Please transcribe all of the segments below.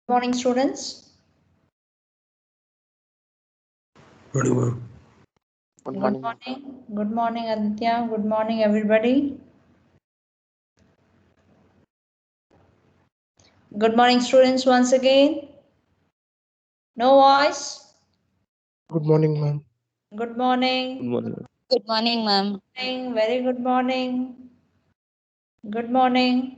Morning, students. Morning, ma'am. Good Good morning. morning. Good morning, Aditya. Good morning, everybody. Good morning, students, once again. No voice. Good morning, ma'am. Good morning. Good morning. Good morning, ma'am. Very good morning. Good morning.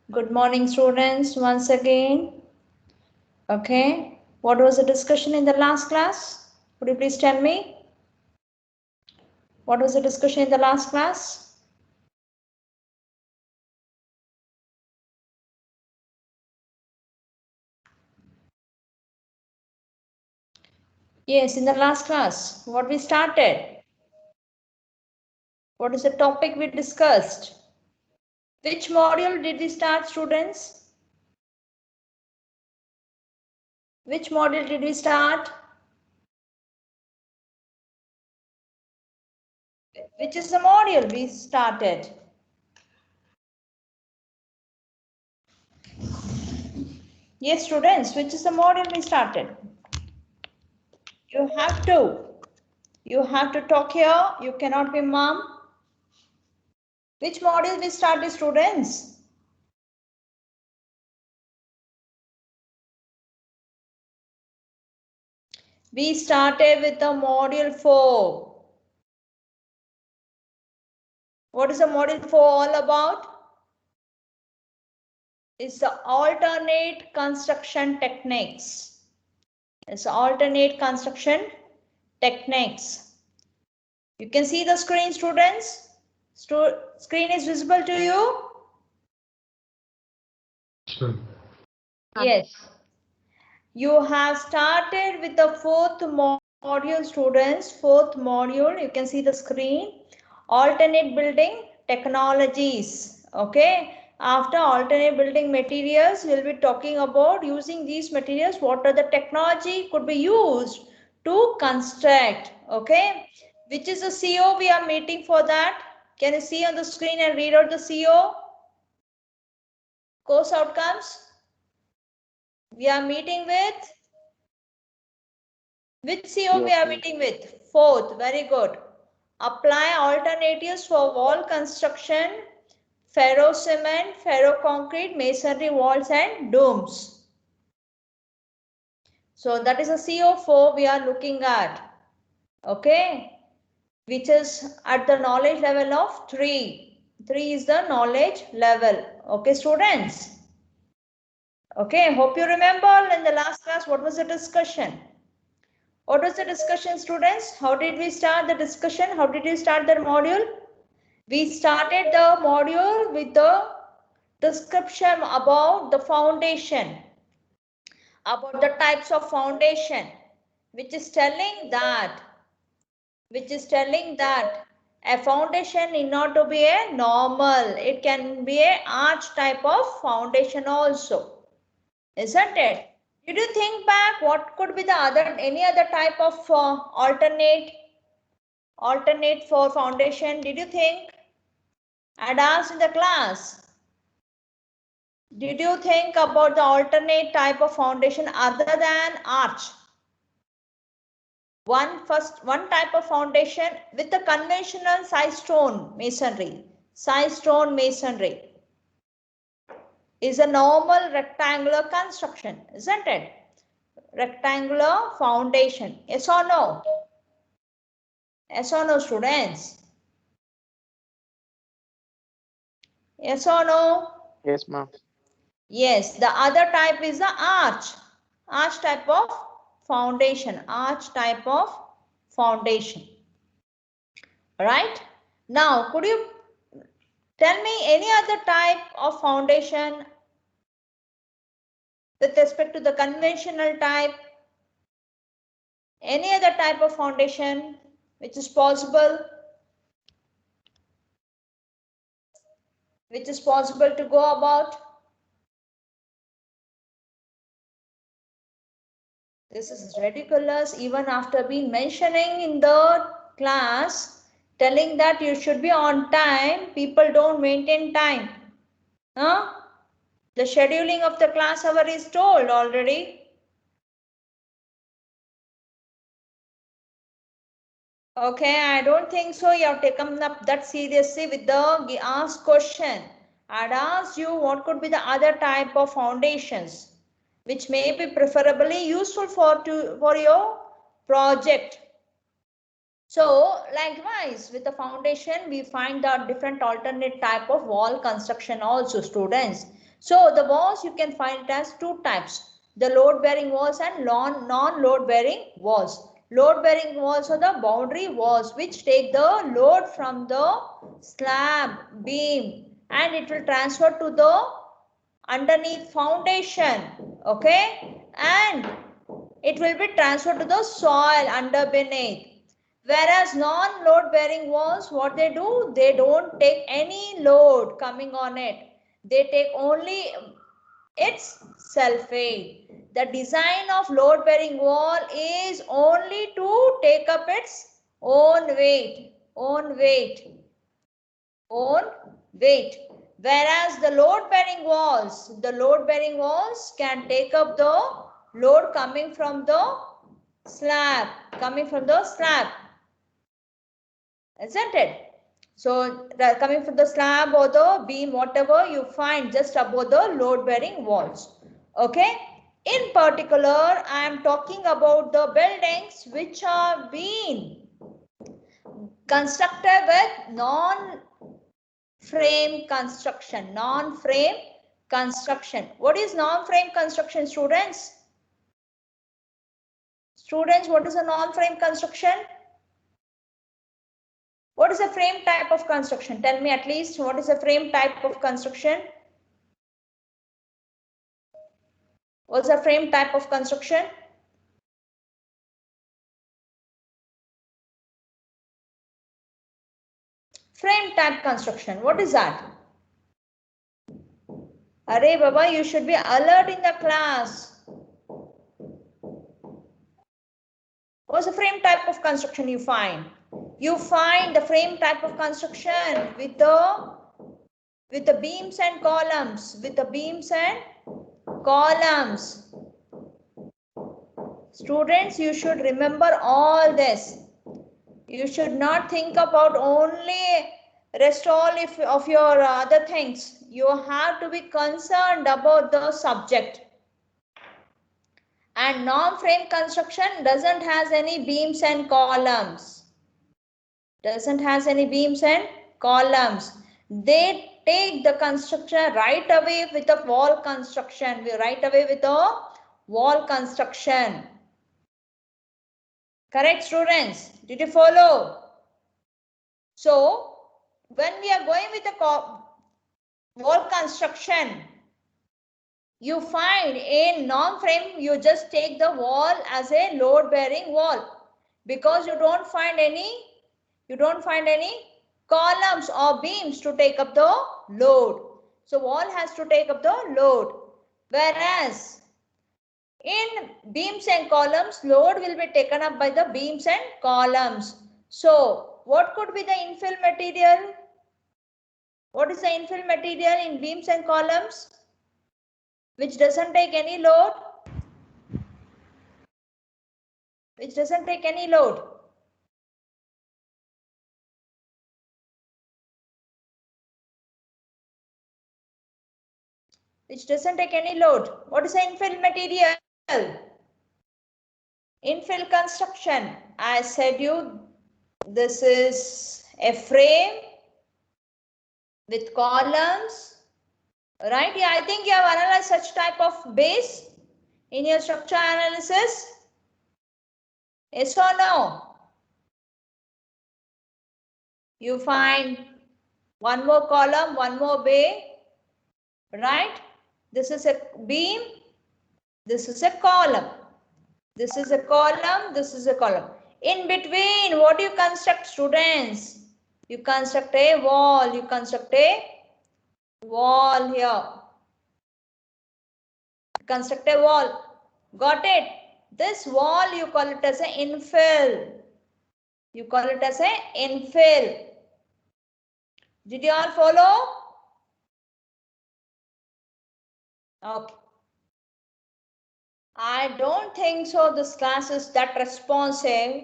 Good morning, students, once again. Okay. What was the discussion in the last class? Could you please tell me? What was the discussion in the last class? Yes, in the last class, what we started? What is the topic we discussed? Which module did we start, students? Which module did we start? Which is the module we started? Yes, students, which is the module we started? You have to. You have to talk here. You cannot be mum. Which module we started, students? We started with the module 4. What is the module 4 all about? It's the alternate construction techniques. It's alternate construction techniques. You can see the screen, students. Screen is visible to you? Yes. You have started with the fourth module, students. Fourth module, you can see the screen. Alternate building technologies. Okay. After alternate building materials, we'll be talking about using these materials. What are the technology could be used to construct? Okay. Which is the CO we are meeting for that? Can you see on the screen and read out the CO? Course outcomes. We are meeting with which CO we are meeting with? Fourth, very good. Apply alternatives for wall construction, ferro cement, ferro concrete, masonry walls and domes. So that is a CO4 we are looking at. Okay. Which is at the knowledge level of 3. 3 is the knowledge level. Okay, students. Okay, hope you remember in the last class what was the discussion. What was the discussion, students? How did we start the discussion? How did we start the module? We started the module with the description about the foundation, about the types of foundation, which is telling that a foundation need not to be a normal. It can be a arch type of foundation also, isn't it? Did you think back what could be the any other type of alternate for foundation? Did you think? I'd asked in the class. Did you think about the alternate type of foundation other than arch? One type of foundation with the conventional size stone masonry. Size stone masonry is a normal rectangular construction, isn't it? Rectangular foundation. Yes or no? Yes or no, students? Yes or no? Yes, ma'am. Yes, the other type is the arch. Arch type of foundation. Arch type of foundation. Right? Now, could you tell me any other type of foundation with respect to the conventional type? Any other type of foundation which is possible? Which is possible to go about? This is ridiculous even after being mentioning in the class telling that you should be on time, people don't maintain time. Huh? The scheduling of the class hour is told already. Okay, I don't think so. You have taken up that seriously with the asked question. I'd asked you what could be the other type of foundations which may be preferably useful for your project. So likewise with the foundation we find out different alternate type of wall construction also, students. So the walls you can find it as two types, the load bearing walls and non-load bearing walls. Load bearing walls are the boundary walls which take the load from the slab beam and it will transfer to the underneath foundation, okay, and it will be transferred to the soil under beneath. Whereas non-load bearing walls, what they do, they don't take any load coming on it. They take only its self-weight. The design of load bearing wall is only to take up its own weight. Whereas the load bearing walls can take up the load coming from the slab, isn't it? So coming from the slab or the beam, whatever you find just above the load bearing walls. Okay. In particular, I am talking about the buildings which are being constructed with non-frame construction. What is non-frame construction, students? Students, what is a non-frame construction? What is a frame type of construction? Tell me at least what is a frame type of construction? What's a frame type of construction? Frame type construction. What is that? Arey Baba, you should be alert in the class. What's the frame type of construction you find? You find the frame type of construction with the beams and columns. Students, you should remember all this. You should not think about only rest all of your other things. You have to be concerned about the subject. And non-frame construction doesn't has any beams and columns. They take the construction right away with the wall construction. Correct, students? Did you follow? So when we are going with the wall construction, you find in non-frame, you just take the wall as a load-bearing wall because you don't find any columns or beams to take up the load. So wall has to take up the load. Whereas in beams and columns, load will be taken up by the beams and columns. So what could be the infill material? What is the infill material in beams and columns? Which doesn't take any load? Which doesn't take any load? Which doesn't take any load. What is the infill material? Infill construction. I said you this is a frame with columns. Right? Yeah, I think you have analyzed such type of base in your structure analysis. Yes or no? You find one more column, one more bay, right? This is a beam, this is a column. This is a column, this is a column. In between, what do you construct, students? You construct a wall, here. Construct a wall. Got it? This wall you call it as an infill. You call it as a infill. Did you all follow? Okay. I don't think so this class is that responsive,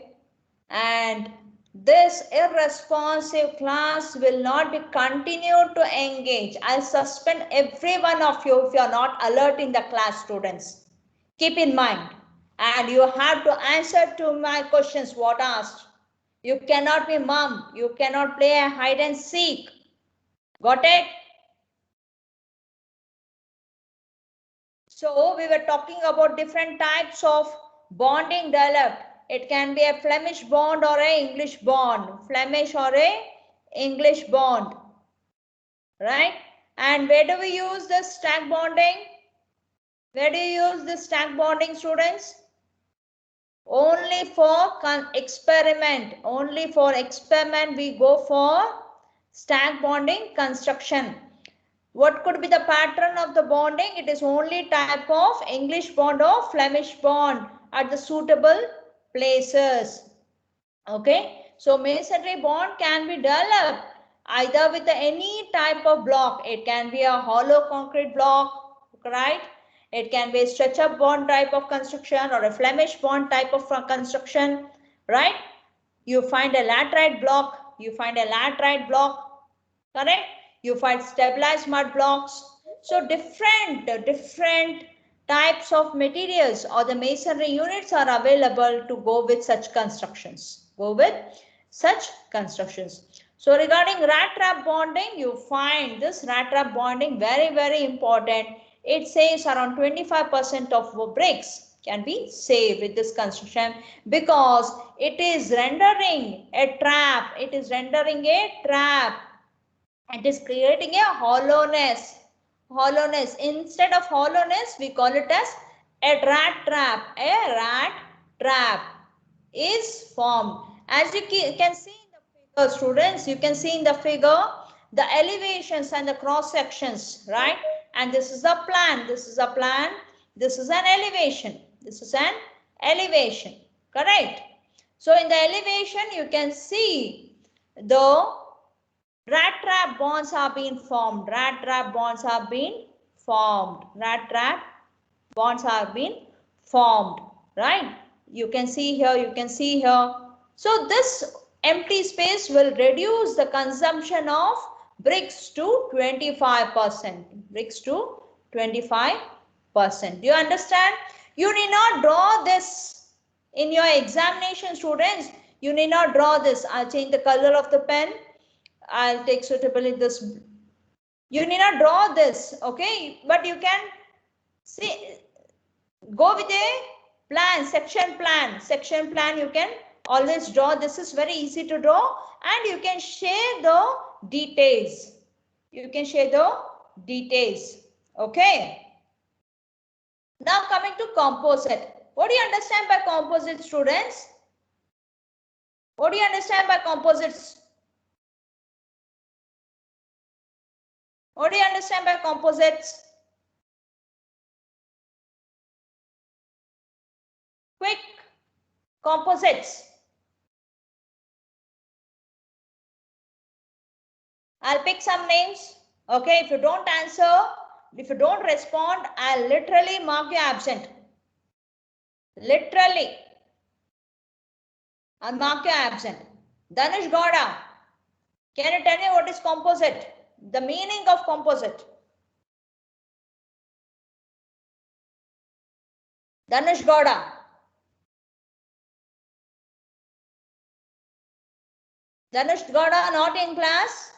and this irresponsive class will not be continued to engage. I'll suspend every one of you if you are not alert in the class, students. Keep in mind. And you have to answer to my questions what asked. You cannot be mum. You cannot play a hide and seek. Got it? So we were talking about different types of bonding developed. It can be a Flemish bond or a English bond. Flemish or a English bond. Right? And where do we use this stack bonding? Where do you use this stack bonding, students? Only for experiment. Only for experiment we go for stack bonding construction. What could be the pattern of the bonding? It is only type of English bond or Flemish bond at the suitable places. Okay. So masonry bond can be developed either with any type of block. It can be a hollow concrete block, right? It can be a stretch-up bond type of construction or a Flemish bond type of construction, right? You find a laterite block. You find a laterite block, correct? You find stabilized mud blocks. So different types of materials or the masonry units are available to go with such constructions. Go with such constructions. So regarding rat trap bonding, you find this rat trap bonding very, very important. It saves around 25% of bricks can be saved with this construction because it is rendering a trap. It is rendering a trap. It is creating a hollowness. Hollowness. Instead of hollowness, we call it as a rat trap. A rat trap is formed. As you can see in the figure, students, you can see in the figure the elevations and the cross sections, right? And this is a plan. This is a plan. This is an elevation. This is an elevation. Correct? So in the elevation, you can see the rat trap bonds are being formed. Rat trap bonds are being formed. Rat trap bonds are being formed, right? You can see here, you can see here. So this empty space will reduce the consumption of bricks to 25%. Bricks to 25%. Do you understand? You need not draw this in your examination, students. You need not draw this. I'll change the color of the pen. I'll take suitably this. You need not draw this, okay? But you can see, go with a plan, section plan. Section plan you can always draw. This is very easy to draw and you can share the details. You can share the details, okay? Now coming to composite. What do you understand by composite, students? What do you understand by composites? What do you understand by composites? Quick. Composites. I'll pick some names. Okay, if you don't answer, if you don't respond, I'll literally mark you absent. Literally. I'll mark you absent. Dhanush Gowda. Can you tell me what is composite? The meaning of composite. Dhanush Gowda. Dhanush Gowda not in class?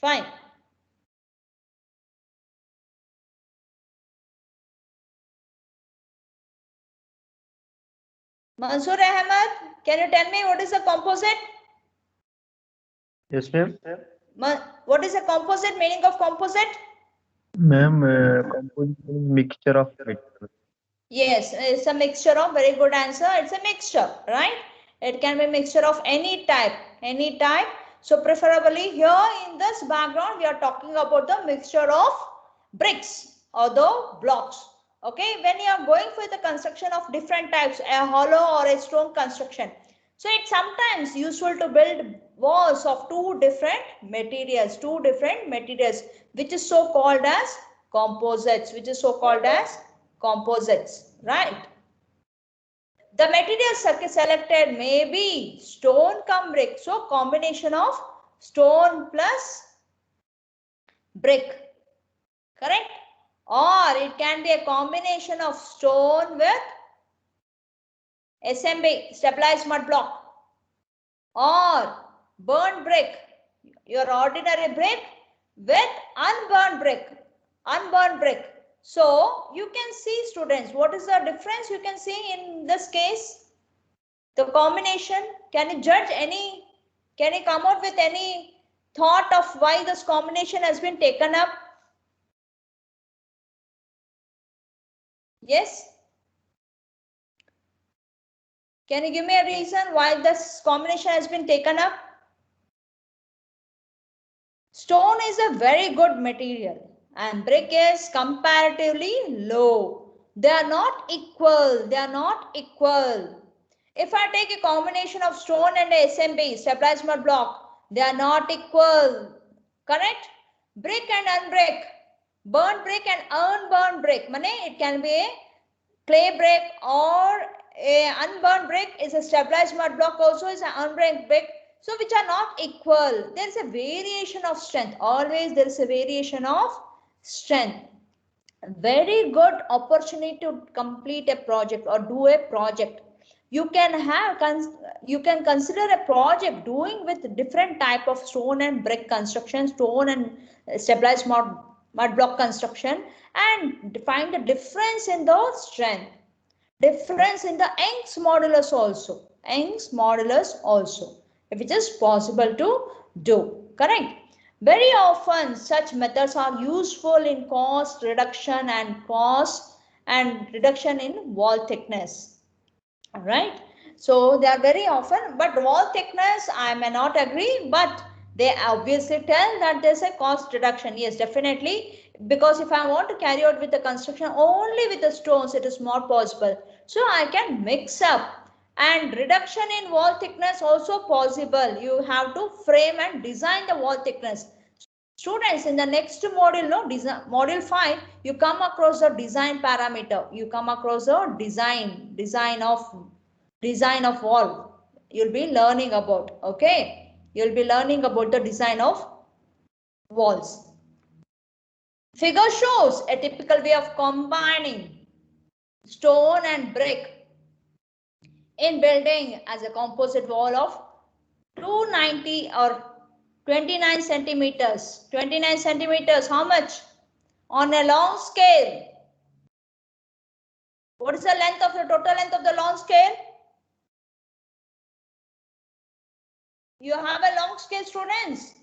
Fine. Mansoor Ahmed, can you tell me what is a composite? Yes, ma'am. What is a composite? Meaning of composite? Ma'am, composite is mixture of materials. Yes, it's a mixture of, very good answer. It's a mixture, right? It can be a mixture of any type, any type. So preferably here in this background, we are talking about the mixture of bricks or the blocks. Okay, when you are going for the construction of different types, a hollow or a stone construction, so it's sometimes useful to build walls of two different materials, which is so called as composites, right? The material selected may be stone cum brick, so combination of stone plus brick, correct? Or it can be a combination of stone with SMB, stabilized mud block, or burnt brick, your ordinary brick with unburned brick. So you can see, students, what is the difference you can see in this case? The combination, can you judge any, can you come out with any thought of why this combination has been taken up? Yes? Can you give me a reason why this combination has been taken up? Stone is a very good material and brick is comparatively low. They are not equal. If I take a combination of stone and SMB, stabilized mud block, they are not equal. Correct? Brick and unbrick, burnt brick and unburned brick. It can be a clay brick or a unburned brick is a stabilized mud block, also is an unburned brick. So which are not equal. There is a variation of strength. Always there is a variation of strength. Very good opportunity to complete a project or do a project. You can consider a project doing with different type of stone and brick construction, stone and stabilized mud block construction, and find the difference in the strength, difference in the Young's modulus also, if it is possible to do, correct? Very often such methods are useful in cost reduction and reduction in wall thickness. All right, so they are very often, but wall thickness I may not agree, but they obviously tell that there's a cost reduction. Yes, definitely, because if I want to carry out with the construction only with the stones, it is more possible. So I can mix up, and reduction in wall thickness also possible. You have to frame and design the wall thickness. Students, in the next module, module 5, you come across the design parameter. You come across the design of wall. You'll be learning about, okay? You'll be learning about the design of walls. Figure shows a typical way of combining stone and brick in building as a composite wall of 290 or 29 centimeters. 29 centimeters, how much? On a long scale. What is the length of the total length of the long scale? You have a long scale, students?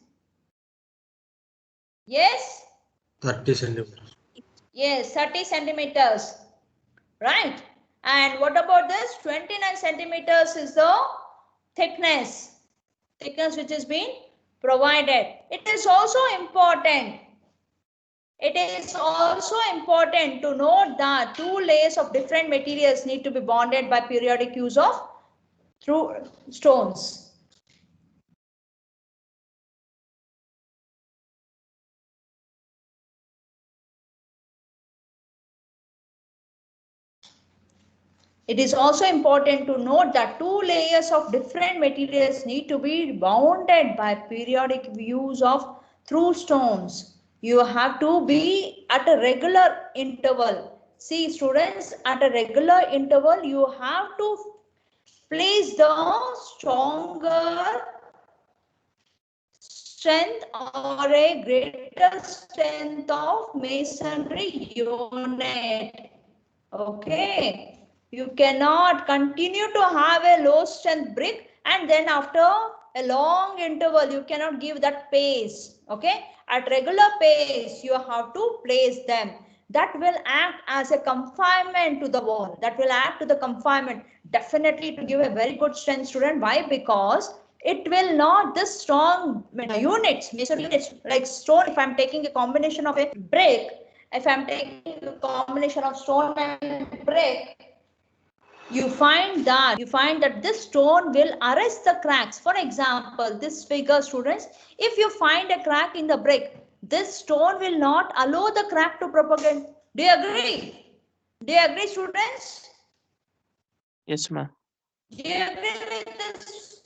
Yes? 30 centimeters. Yes, 30 centimeters. Right? And what about this? 29 centimeters is the thickness which is being provided. It is also important. It is also important to note that two layers of different materials need to be bonded by periodic use of through stones. It is also important to note that two layers of different materials need to be bounded by periodic use of through stones. You have to be at a regular interval. See, students, at a regular interval, you have to place the stronger strength or a greater strength of masonry unit. Okay. You cannot continue to have a low strength brick and then after a long interval you cannot give that pace. Okay, at regular pace you have to place them. That will act as a confinement to the wall. That will act to the confinement. Definitely to give a very good strength, student. Why? Because it will not, this strong units, masonry units like stone, if I'm taking a combination of a brick, if I'm taking a combination of stone and brick, you find that this stone will arrest the cracks. For example, this figure, students, if you find a crack in the brick, this stone will not allow the crack to propagate. Do you agree? Do you agree, students? Yes, ma'am. Do you agree with this?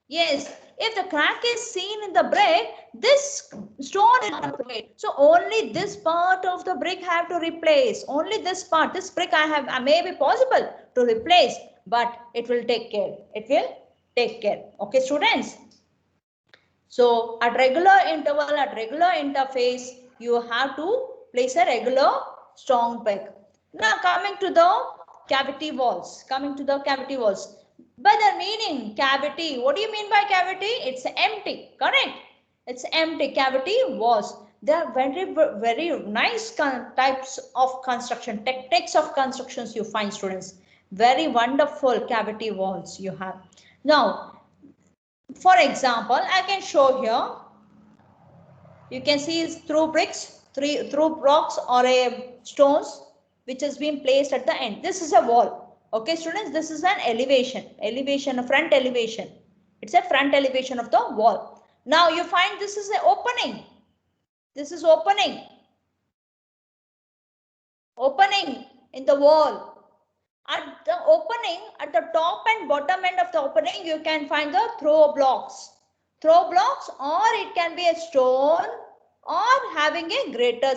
Yes, if the crack is seen in the brick, this stone will not propagate. So only this part of the brick I have to replace. Only this part, this brick I may be possible to replace, but it will take care. It will take care. Okay, students. So at regular interval, at regular interface, you have to place a regular strong peg. Now coming to the cavity walls. By the meaning cavity, what do you mean by cavity? It's empty, correct? It's empty. Cavity walls. They are very nice types of construction, techniques of constructions you find, students. Very wonderful cavity walls you have. Now, for example, I can show here. You can see through bricks, through rocks or a stones which has been placed at the end. This is a wall. Okay, students, this is an elevation, a front elevation. It's a front elevation of the wall. Now you find this is an opening. This is opening in the wall. At the opening, at the top and bottom end of the opening, you can find the throw blocks. Throw blocks, or it can be a stone, or having a greater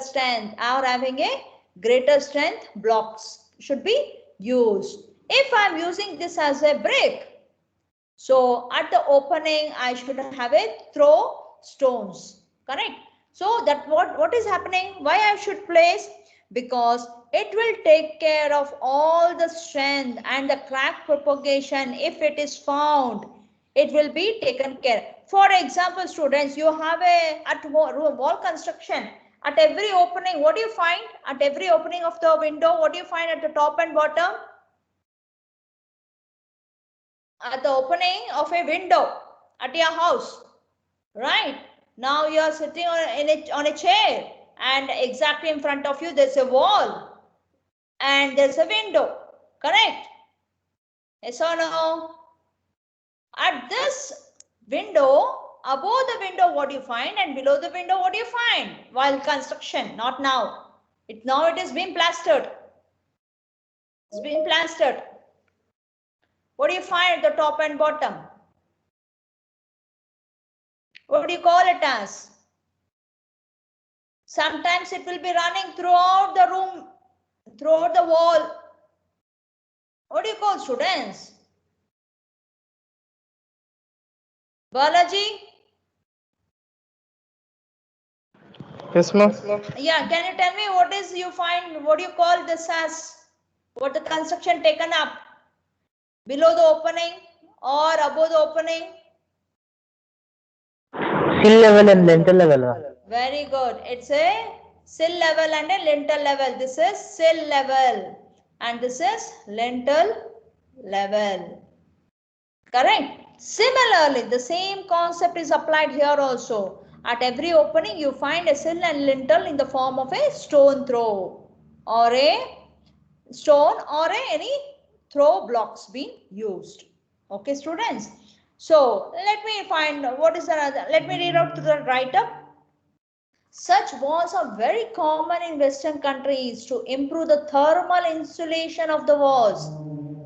strength, blocks should be used. If I am using this as a brick, so at the opening, I should have a throw stones, correct? So that what is happening? Why I should place? Because it will take care of all the strength and the crack propagation. If it is found, it will be taken care. For example, students, you have at wall construction. At every opening, what do you find? At every opening of the window, what do you find at the top and bottom? At the opening of a window at your house, right? Now you are sitting on a chair, and exactly in front of you there's a wall and there's a window, correct? Yes or no? At this window, above the window what do you find, and below the window what do you find? While construction, not now. Now it is being plastered. It's being plastered. What do you find at the top and bottom? What do you call it as? Sometimes it will be running throughout the room, throughout the wall. What do you call, students? Balaji? Yes, ma'am. Yeah, can you tell me what do you call this as? What the construction taken up? Below the opening or above the opening? Sill level and lintel level. Very good. It's a sill level and a lintel level. This is sill level and this is lintel level. Correct? Similarly, the same concept is applied here also. At every opening, you find a sill and lintel in the form of a stone throw or any throw blocks being used. Okay, students. So let me find what is another. Let me read out to the write-up. Such walls are very common in Western countries to improve the thermal insulation of the walls.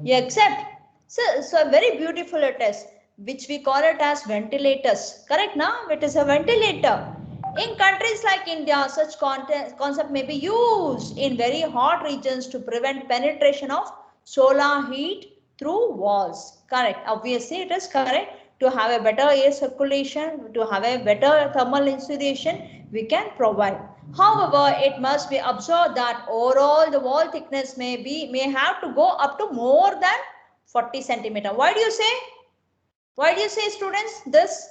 You accept? So very beautiful it is, which we call it as ventilators. Correct now? It is a ventilator. In countries like India, such concept may be used in very hot regions to prevent penetration of solar heat through walls. Correct. Obviously, it is correct. To have a better air circulation, to have a better thermal insulation, we can provide. However, it must be observed that overall the wall thickness may have to go up to more than 40 centimeter. Why do you say? Why do you say, students, this?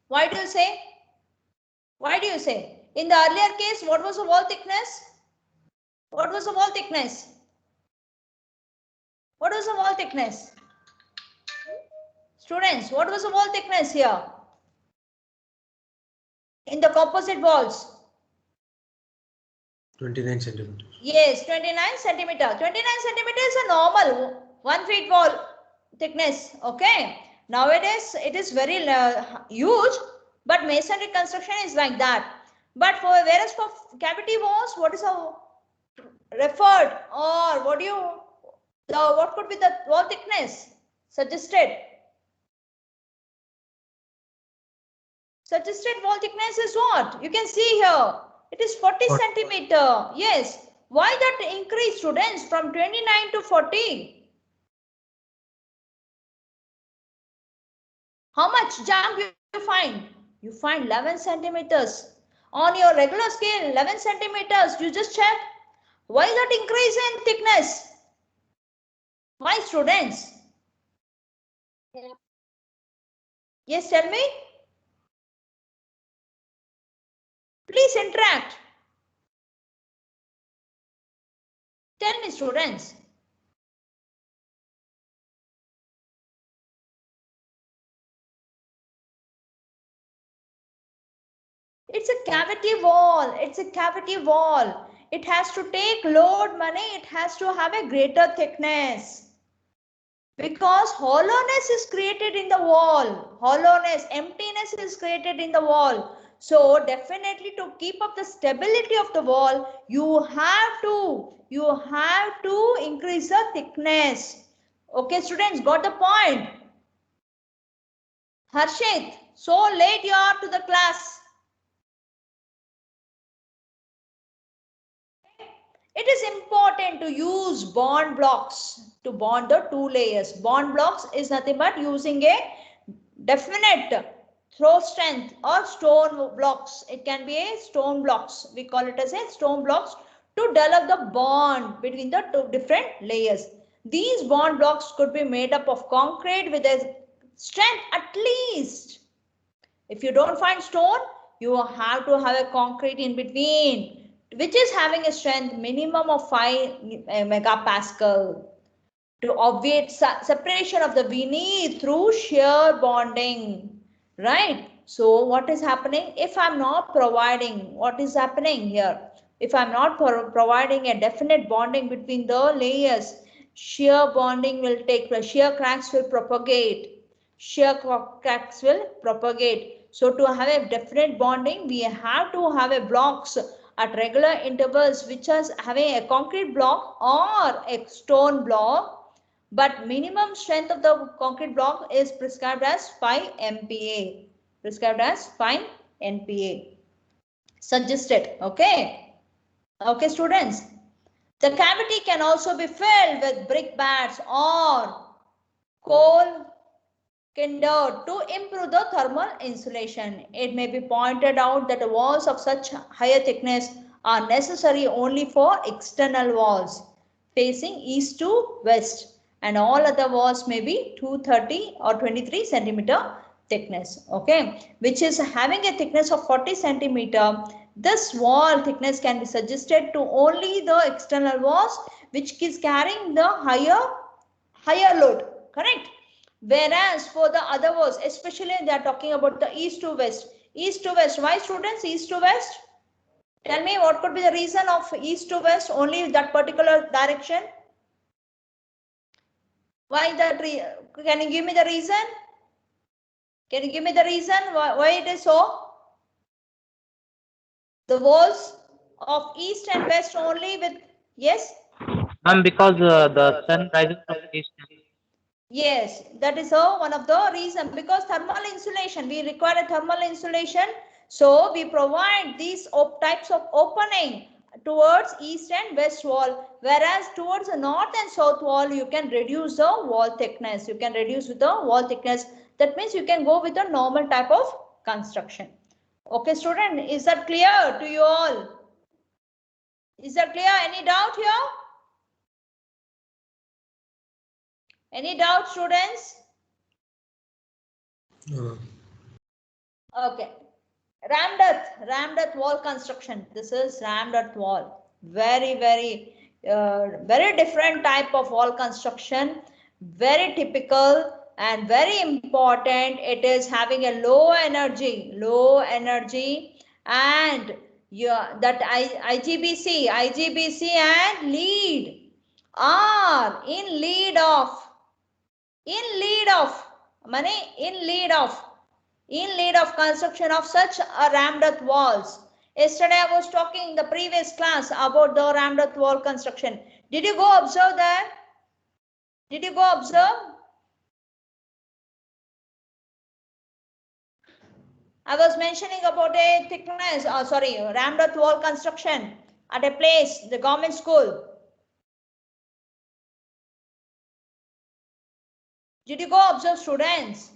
Why do you say? Why do you say? In the earlier case, what was the wall thickness? What was the wall thickness? What was the wall thickness? Students, what was the wall thickness here? in the composite walls? 29 centimeters. Yes, 29 centimeter. 29 centimeter is a normal 1 feet wall thickness. Okay. Nowadays it is very huge, but masonry construction is like that. But for whereas for cavity walls, what is a referred, or what could be the wall thickness suggested? Suggested wall thickness is what? You can see here. It is 40 centimeter. Yes. Why that increase, students, from 29 to 40? How much jump you find? You find 11 centimeters. On your regular scale, 11 centimeters. You just check. Why that increase in thickness? Why, students? Yes, tell me. Please interact. Tell me, students. It's a cavity wall. It's a cavity wall. It has to take load money. It has to have a greater thickness. Because hollowness is created in the wall. Hollowness, emptiness is created in the wall. So definitely to keep up the stability of the wall, you have to increase the thickness. Okay, students, got the point? Harshit, so late you are to the class. It is important to use bond blocks to bond the two layers. Bond blocks is nothing but using a definite throw strength or stone blocks. It can be a stone blocks. We call it as a stone blocks to develop the bond between the two different layers. These bond blocks could be made up of concrete with a strength at least. If you don't find stone, you have to have a concrete in between, which is having a strength minimum of 5 megapascal to obviate separation of the beneath through shear bonding, right? So what is happening if I'm not providing, what is happening here? If I'm not providing a definite bonding between the layers, shear bonding will take place, shear cracks will propagate, So to have a definite bonding, we have to have a blocks at regular intervals, which is having a concrete block or a stone block, but minimum strength of the concrete block is prescribed as 5 MPa. Prescribed as 5 MPa. Suggested. Okay. Okay, students. The cavity can also be filled with brick bats or coal kindled to improve the thermal insulation. It may be pointed out that walls of such higher thickness are necessary only for external walls facing east to west, and all other walls may be 230 or 23 centimeter thickness. Okay, which is having a thickness of 40 centimeter. This wall thickness can be suggested to only the external walls which is carrying the higher load. Correct. Whereas for the other walls, especially they are talking about the east to west. East to west. Why, students, east to west? Tell me what could be the reason of east to west, only that particular direction? Why that? Can you give me the reason? Can you give me the reason why it is so? The walls of east and west only with, yes? Because the sun rises from the east. Yes, that is one of the reason, because thermal insulation, we require a thermal insulation. So we provide these types of opening towards east and west wall, whereas towards the north and south wall, you can reduce the wall thickness. You can reduce with the wall thickness. That means you can go with a normal type of construction. Okay, student, is that clear to you all? Is that clear? Any doubt here? Any doubt, students? Okay. Rammed earth wall construction. This is rammed earth wall. Very different type of wall construction. Very typical and very important. It is having a low energy and that IGBC and lead are in lead of construction of such a rammed earth walls. Yesterday I was talking in the previous class about the rammed earth wall construction. Did you go observe that? Did you go observe? I was mentioning about a thickness, rammed earth wall construction at a place, the government school. Did you go observe, students?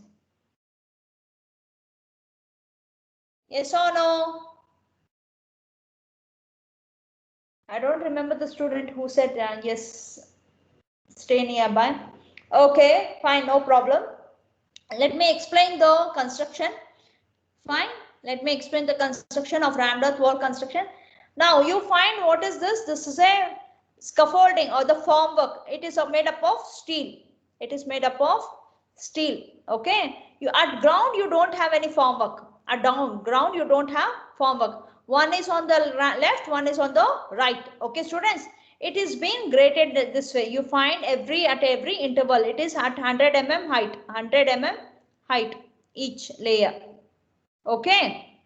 Yes or no? I don't remember the student who said yes, stay nearby. Okay, fine, no problem. Let me explain the construction. Fine, let me explain the construction of rammed earth wall construction. Now you find what is this? This is a scaffolding or the formwork. It is made up of steel. It is made up of steel. Okay. You at ground you don't have any formwork. At down ground you don't have formwork. One is on the left, one is on the right. Okay, students. It is being graded this way. You find at every interval. It is at 100 mm height. 100 mm height each layer. Okay,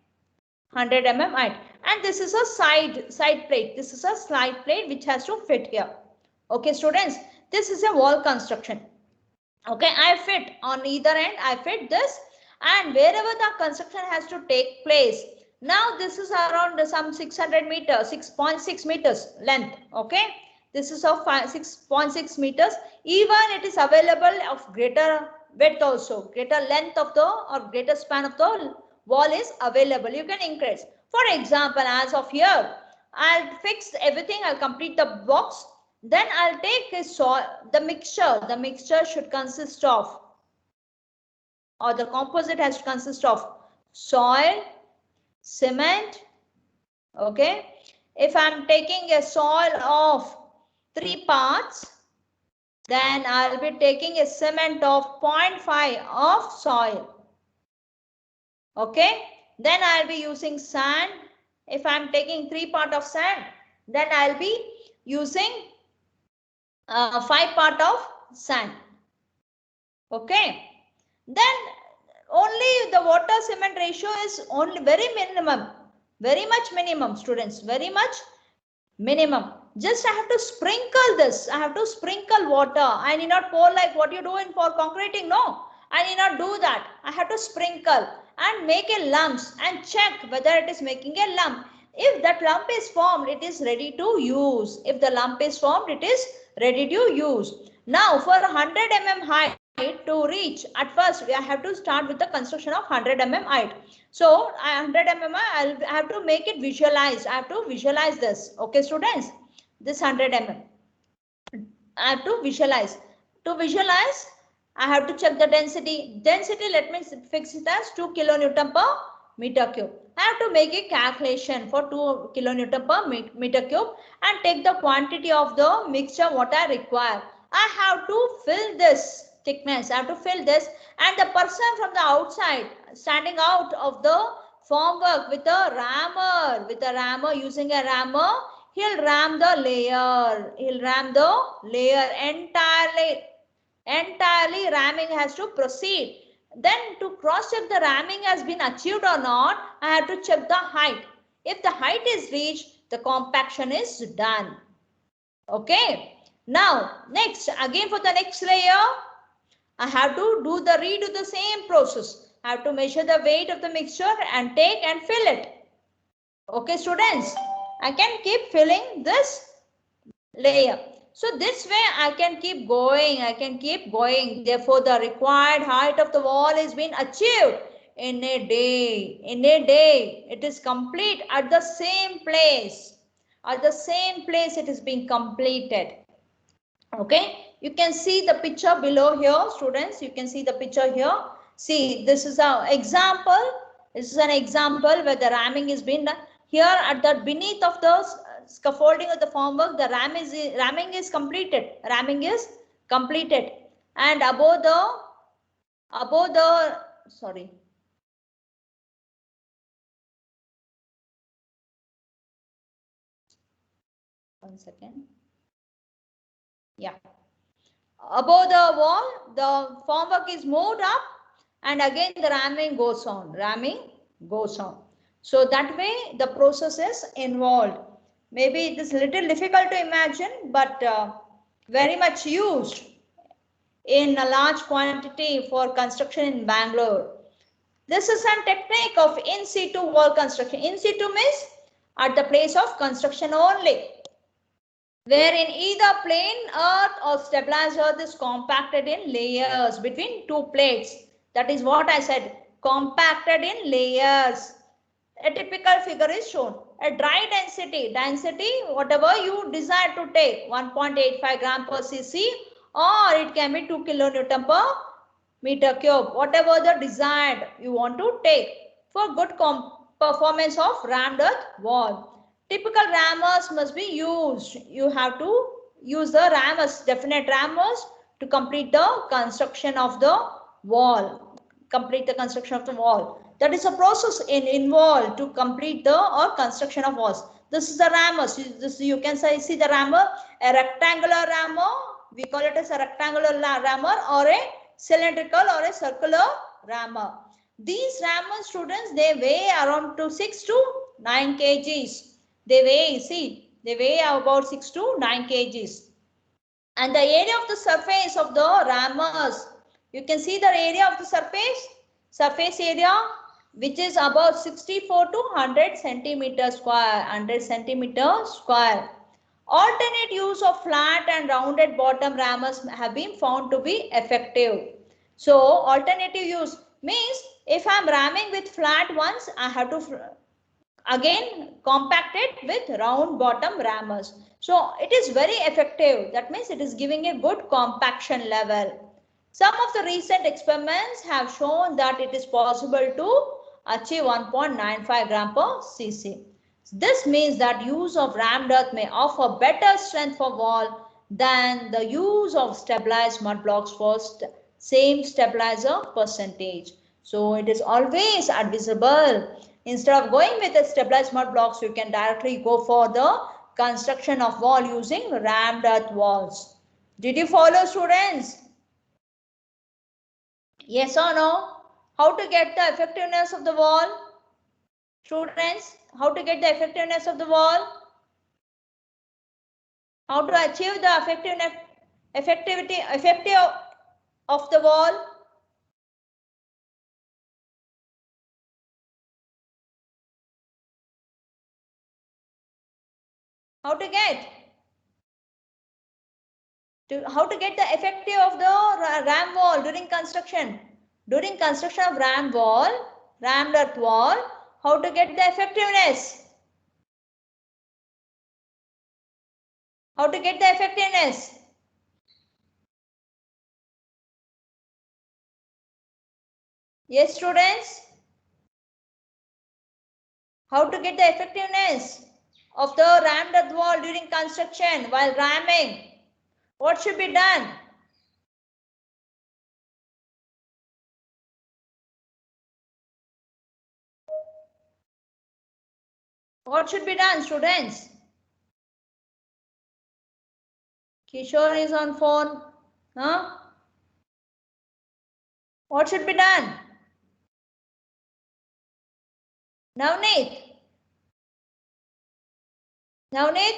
100 mm height, and this is a side plate. This is a slide plate which has to fit here. Okay, students, this is a wall construction. Okay, I fit on either end. I fit this, and wherever the construction has to take place. Now this is around some 600 meters, 6.6 meters length. Okay, this is of 6.6 meters. Even it is available of greater width also, greater length of the or greater span of the wall is available. You can increase. For example, as of here, I'll fix everything. I'll complete the box. Then I'll take a soil, the mixture. The mixture should consist of, or the composite has to consist of soil, cement. Okay. If I'm taking a soil of 3 parts, then I'll be taking a cement of 0.5 of soil. Okay. Then I'll be using sand. If I'm taking 3 parts of sand, then I'll be using 5 parts of sand. Okay. Then only the water cement ratio is only very minimum, very much minimum, students, very much minimum. Just I have to sprinkle this. I have to sprinkle water. I need not pour like what you do in for concreting. No, I need not do that. I have to sprinkle and make a lumps and check whether it is making a lump. If that lump is formed, it is ready to use. If the lump is formed, it is ready to use. Now for 100 mm height to reach, at first I have to start with the construction of 100 mm height. So 100 mm I have to make it visualized. I have to visualize this. Okay, students, this 100 mm I have to visualize. To visualize, I have to check the density. Density, let me fix it as 2 kilonewton per meter cube. I have to make a calculation for 2 kilonewton per meter cube and take the quantity of the mixture what I require. I have to fill this thickness. I have to fill this, and the person from the outside standing out of the formwork with a rammer, using a rammer, he'll ram the layer. He'll ram the layer entirely. Entirely ramming has to proceed. Then to cross check the ramming has been achieved or not, I have to check the height. If the height is reached, the compaction is done. Okay. Now, next, again for the next layer, I have to redo the same process. I have to measure the weight of the mixture and take and fill it. Okay, students, I can keep filling this layer. So this way I can keep going. Therefore, the required height of the wall is being achieved in a day. It is complete at the same place. It is being completed. Okay, you can see the picture below here, students. You can see the picture here. See, this is an example. This is an example where the ramming is being done. Here at the beneath of the scaffolding of the formwork, the ramming is completed. And above the 1 second. Yeah. Above the wall, the formwork is moved up, and again the ramming goes on. Ramming goes on. So that way the process is involved. Maybe it is little difficult to imagine, but very much used in a large quantity for construction in Bangalore. This is a technique of in situ wall construction. In situ means at the place of construction only, wherein either plain earth or stabilized earth is compacted in layers between two plates. That is what I said, compacted in layers. A typical figure is shown. A dry density, whatever you desire to take, 1.85 gram per cc, or it can be 2 kilonewton per meter cube, whatever the desired you want to take for good performance of rammed earth wall. Typical rammers must be used. You have to use the rammers, definite rammers, to complete the construction of the wall. Complete the construction of the wall. That is a process involved to complete the construction of walls. This is the rammers. This you can see the rammer, a rectangular rammer. We call it as a rectangular rammer, or a cylindrical or a circular rammer. These rammer, students, they weigh around 6 to 9 kgs. They weigh about 6 to 9 kgs. And the area of the surface of the rammers, you can see the area of the surface area, which is about 64 to 100 centimeter square, 100 centimeter square. Alternate use of flat and rounded bottom rammers have been found to be effective. So alternative use means if I am ramming with flat ones, I have to again compact it with round bottom rammers. So it is very effective. That means it is giving a good compaction level. Some of the recent experiments have shown that it is possible to achieve 1.95 gram per cc. This means that use of rammed earth may offer better strength for wall than the use of stabilized mud blocks for same stabilizer percentage. So it is always advisable, instead of going with the stabilized mud blocks, you can directly go for the construction of wall using rammed earth walls. Did you follow, students? Yes or no? How to get the effectiveness of the wall? Students, how to get the effectiveness of the wall? How to achieve the effective of the wall? How to get? How to get the effective of the ram wall during construction? During construction of rammed earth wall, how to get the effectiveness? How to get the effectiveness? Yes, students? How to get the effectiveness of the rammed earth wall during construction while ramming? What should be done? What should be done, students? Kishore is on phone. Huh? What should be done? Navneet? Navneet?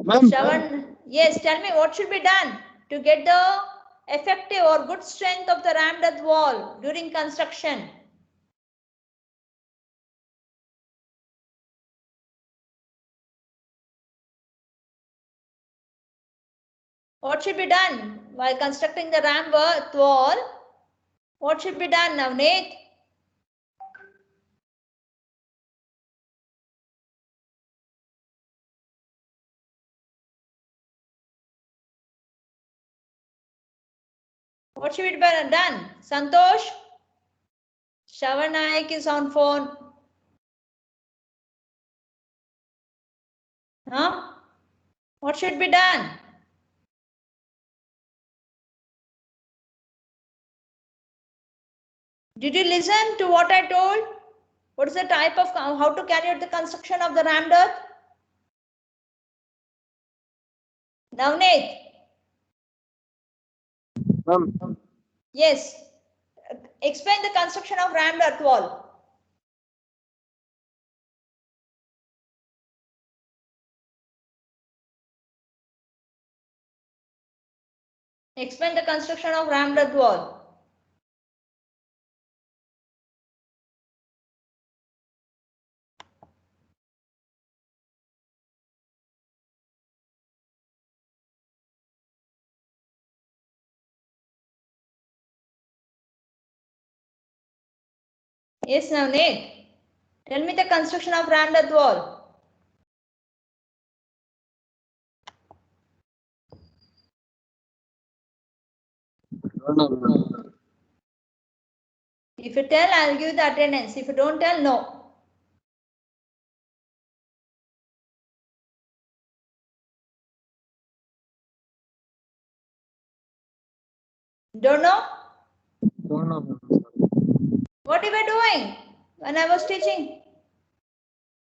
Shravan, yes, tell me what should be done to get the effective or good strength of the rammed earth wall during construction? What should be done while constructing the rammed earth wall? What should be done, Navneet? What should be done? Santosh? Shravan Naik is on phone. Huh? What should be done? Did you listen to what I told? What is the type of, how to carry out the construction of the rammed earth? Navneet. Ma'am, Yes. Explain the construction of rammed earth wall. Explain the construction of rammed earth wall. Yes, Navneet. Tell me the construction of rammed earth wall. If you tell, I'll give the attendance. If you don't tell, no. Don't know? don't know, ma'am. What you were doing when I was teaching?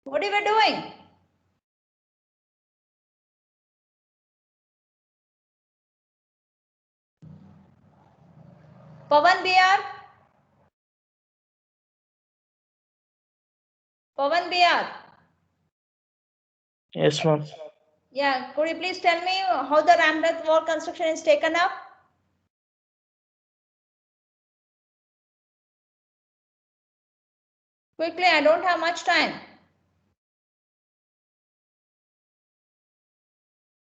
What you were doing? Pavan BR? Pavan BR? Yes, ma'am. Yeah, could you please tell me how the rammed earth wall construction is taken up? Quickly, I don't have much time.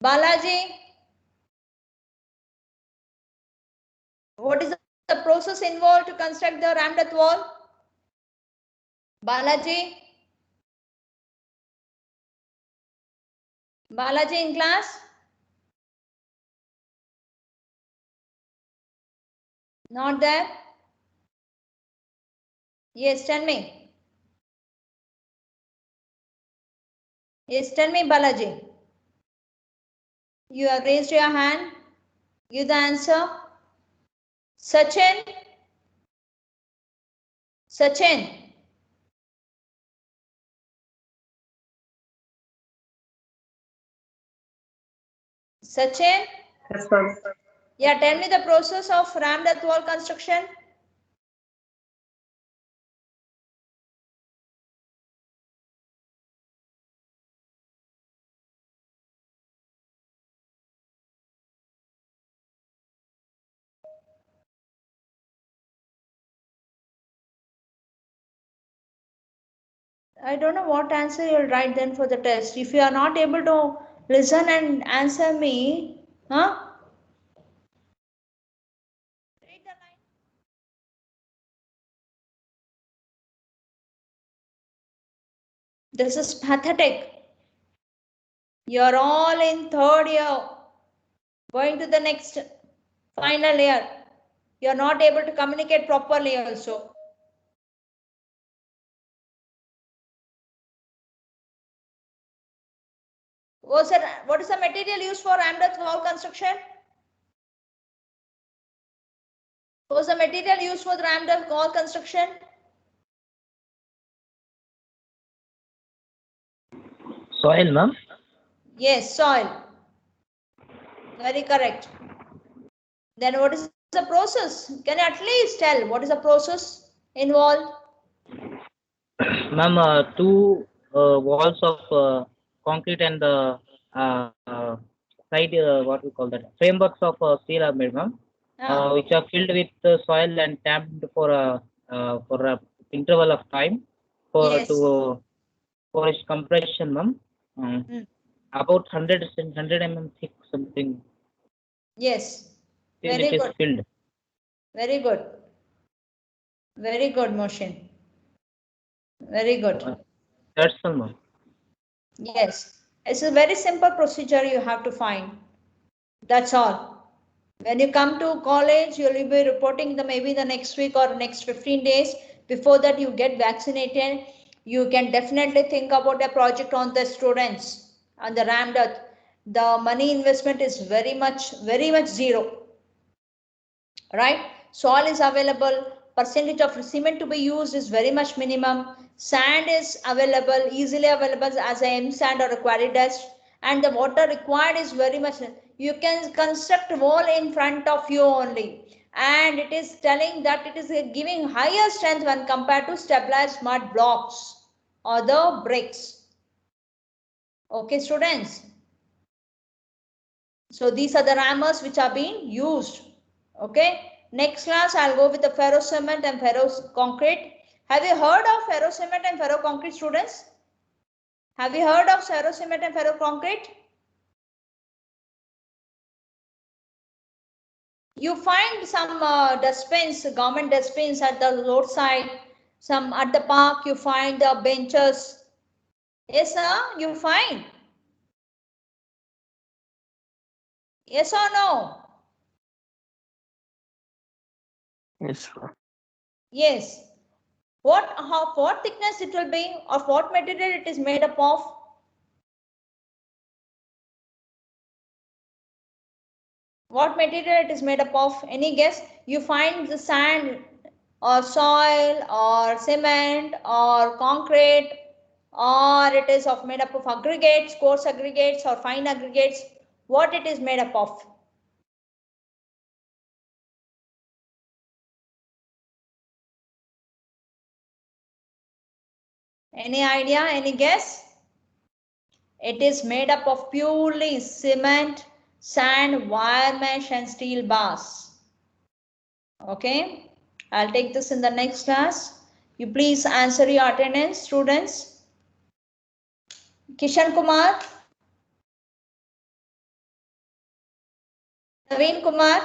Balaji, what is the process involved to construct the rammed earth wall? Balaji? Balaji in class? Not there? Yes, tell me. Yes, tell me, Balaji. You have raised your hand. Give the answer. Sachin? Sachin? Sachin? Yes, ma'am. Yeah, tell me the process of rammed earth wall construction. I don't know what answer you'll write then for the test. If you are not able to listen and answer me, huh? Read the line. This is pathetic. You're all in third year, going to the next final year. You're not able to communicate properly also. What is the material used for rammed earth wall construction? What's the material used for the rammed earth wall construction? Soil, ma'am. Yes, soil. Very correct. Then what is the process? Can you at least tell what is the process involved? Ma'am, two walls of concrete and side, what we call that, frameworks of steel are made, ma'am, which are filled with soil and tapped for a interval of time Yes. for its compression, ma'am. About 100 mm thick something. Yes. Till Very it is good. filled. Very good. Very good, Moshin. Very good. That's all, ma'am. Yes. It's a very simple procedure you have to find. That's all. When you come to college, you'll be reporting maybe the next week or next 15 days. Before that, you get vaccinated. You can definitely think about a project on the students on the rammed earth. The money investment is very much zero. Right? Soil is available. Percentage of cement to be used is very much minimum. Sand is available, easily available as a M sand or a quarry dust. And the water required is very much. you can construct wall in front of you only, and it is telling that it is giving higher strength when compared to stabilized mud blocks or the bricks. Okay, students. So these are the rammers which are being used. Okay. Next class, I'll go with the ferro cement and ferro concrete. Have you heard of ferro cement and ferro concrete, students? Have you heard of ferro cement and ferro concrete? You find some dustbins, government dustbins at the roadside. Some at the park, you find the benches. Yes, sir, you find. Yes or no? Yes, sir. Yes. What thickness it will be, or what material it is made up of? What material it is made up of? Any guess? You find the sand or soil or cement or concrete, or it is made up of aggregates, coarse aggregates or fine aggregates. What it is made up of? Any idea? Any guess? It is made up of purely cement, sand, wire mesh and steel bars. Okay, I'll take this in the next class. You please answer your attendance, students. Kishan Kumar, Naveen Kumar,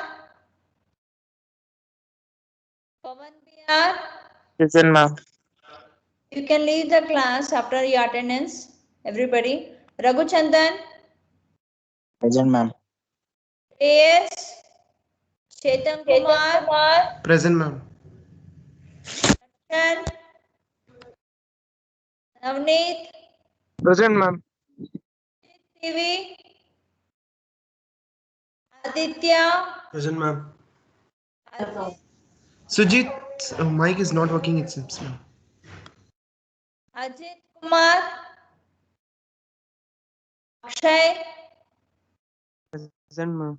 Pawan BR. Present, ma'am. You can leave the class after your attendance, everybody. Raghu Chandan, Present, ma'am. AS, Chetan Kumar, Present, ma'am. Chan, Navneet, Present, ma'am. TV, Aditya, Present, ma'am. Sujit, mic is not working, it seems, ma'am. Ajit Kumar, Akshay, Present, ma'am.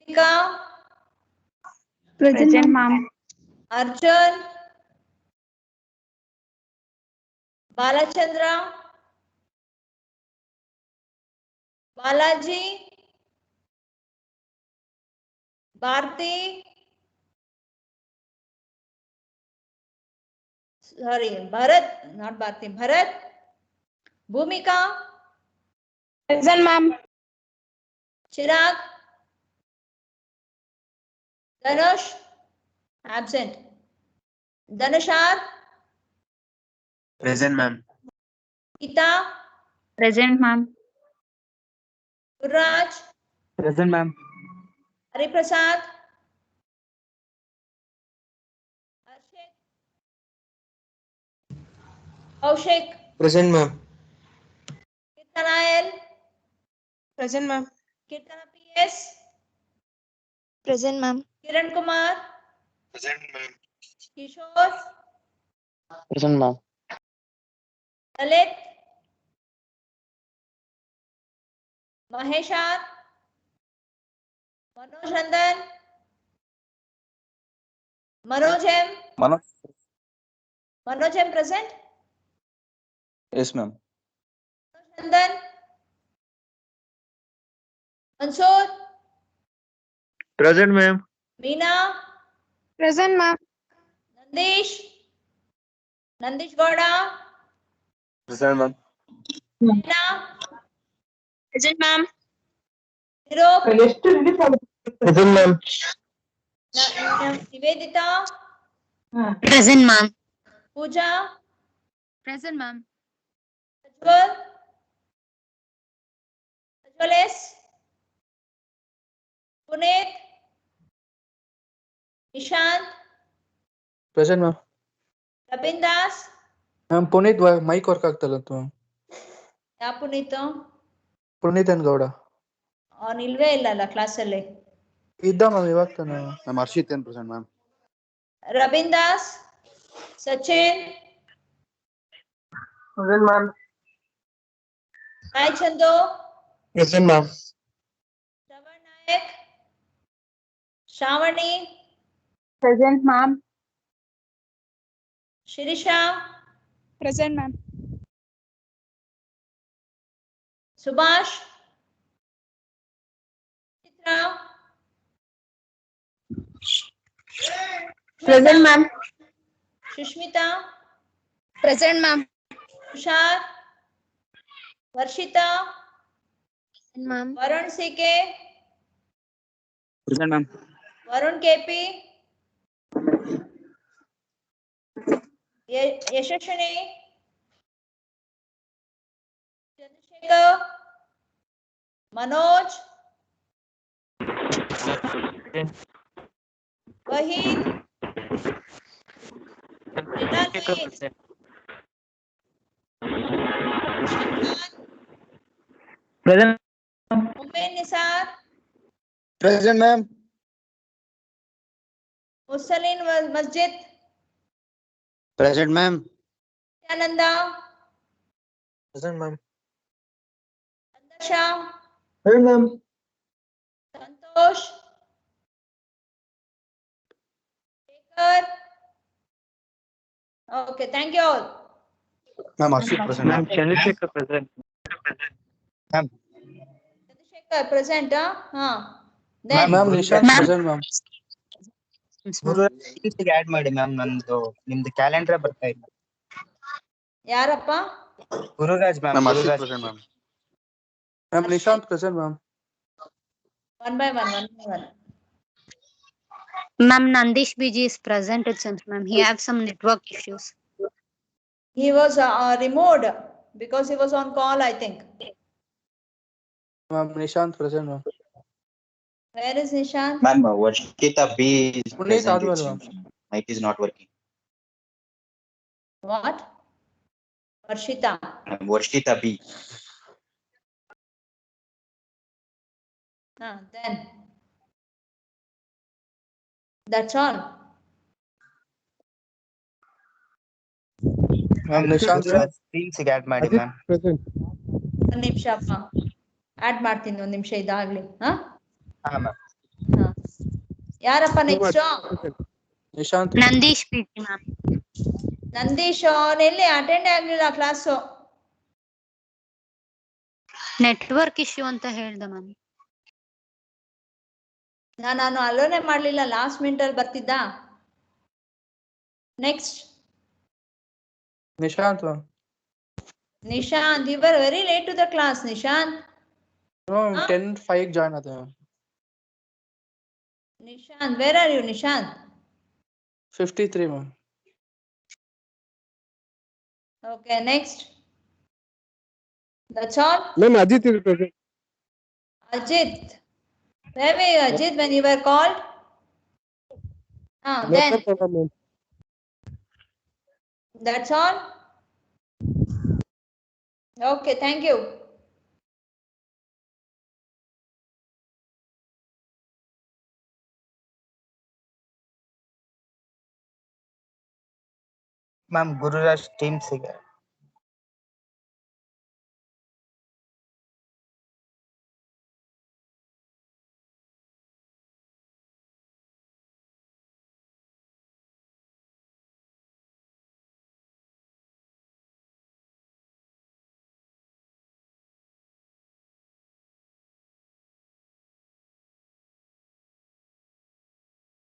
Rika, Present, ma'am. Arjun, Balachandra, Balaji, Bharti, sorry, Bharat, not Bharti, Bharat, Bhumika, Present, ma'am. Chirag, Dhanush, absent. Dhanushar, Present, ma'am. Gita, Present, ma'am. Gurraj, Present, ma'am. Hariprasad, Arshit, Kaushik, Present, ma'am. Kirtanayal, Present, ma'am. Kirtana PS, Present, ma'am. Kiran Kumar, Present, ma'am. Kishore, Present, ma'am. Lalit, Maheshar, Manoj Nandan, Manoj M, Manoj. Manoj M present, Yes, ma'am. Nandan, Mansoor, Present, ma'am. Meena, Present, ma'am. Nandish, Nandish Gowda, Present, ma'am. Meena, Present, ma'am. Nirup, Present, ma'am. Nivedita, Present, ma'am. Pooja, Present, ma'am. Ajwal, Ajwal S, Puneet, Nishant, present ma'am Rabin Das, ma'am Puneet mic work ಆಗ್ತಲ್ಲ ma'am ಯಾವ ಪುನೀತ್ ಪುನೀತನ್ ಗೌಡ ಅವನು ಇಲ್ವೇ ಇಲ್ಲಲ್ಲ ಕ್ಲಾಸಲ್ಲಿ. ಇದ್ದ ma'am ಇವಾಗ ತಾನೆ ಮ್ಯಾಮ್ ಹರ್ಷಿತ್ ಏನ್ present ma'am Rabin Das, Sachin, Present, ma'am. Rayachandu, Present, ma'am. Vinayak, Shravani, Present, ma'am. Shirisha, Present, ma'am. Subhash, Chitra, Present, ma'am. Shushmita, Present, ma'am. Tushar, Varshita, Present, ma'am. Varun CK, Present, ma'am. Varun KP, Yashashini, Chandrasekhar, Manoj, Wahid, Nirali, Present. Umayn Nisar, Present, ma'am. Mussalin Masjid, Present, ma'am. Nityananda, Present, ma'am. Sandarsha, Present, ma'am. Santosh, Shekhar. Okay, thank you all. Ma'am, Arshit present, ma'am. Chandrasekhar present. Chandrasekhar present, Then Ma'am, Nishant present, ma'am. Guru ಟೀಮ್ಸ್ಗೆ add ಮಾಡಿ ma'am ನಂದು ನಿಮ್ದು calendar ಬರ್ತಾ ಇಲ್ಲ ಯಾರಪ್ಪ? Gururaj ma'am Ma'am, Arshit Gururaj present, ma'am. Ma'am, Nishant present, ma'am. One by one. Ma'am, Nandish BG is present, it seems, ma'am. He has some network issues. He was removed because he was on call, I think. Ma'am, Nishant present, ma'am. Where is Nishant? Ma'am Varshitha B Puneet ಆದ್ಮೇಲೆ, ma'am. Mic is not working What? Varshita. Varshitha B Then. That's all. Ma'am, Nishant present. ಟೀಮ್ಸ್ಗೆ add ಮಾಡಿ ma'am ಒಂದು ನಿಮಿಷ ಅಪ್ಪ. Add ಮಾಡ್ತೀನಿ, ಒಂದು ನಿಮಿಷ ಇದಾಗ್ಲಿ. ಹಾ ಮ್ಯಾಮ್ ಯಾರಪ್ಪ next? Nishant. Nandish BG, ma'am. Nandish ಅವನೆಲ್ಲಿ ಅಟೆಂಡ್ ಆಗ್ಲಿಲ್ಲ ಕ್ಲಾಸು. Network issue ಅಂತ ಹೇಳ್ದೆ, ma'am. ನಾನು ಅಲೋನೆ ಮಾಡ್ಲಿಲ್ಲ, ಲಾಸ್ಟ್ ಮಿನಿಟ್ ಅಲ್ಲಿ ಬರ್ತಿದ್ದ. Next Nishant, ma'am. Nishant. You were very late to the class Nishant. No, 10:05 join ಆದ, ma'am. Nishant, where are you Nishant? 53, ma'am. Okay, next. That's all? Ma'am, Ajit is present. Ajit. Where were you, Ajit, when you were called? Then. Network problem, ma'am. That's all? Okay, thank you. Ma'am Gururaj ಟೀಮ್ಸ್ಗೆ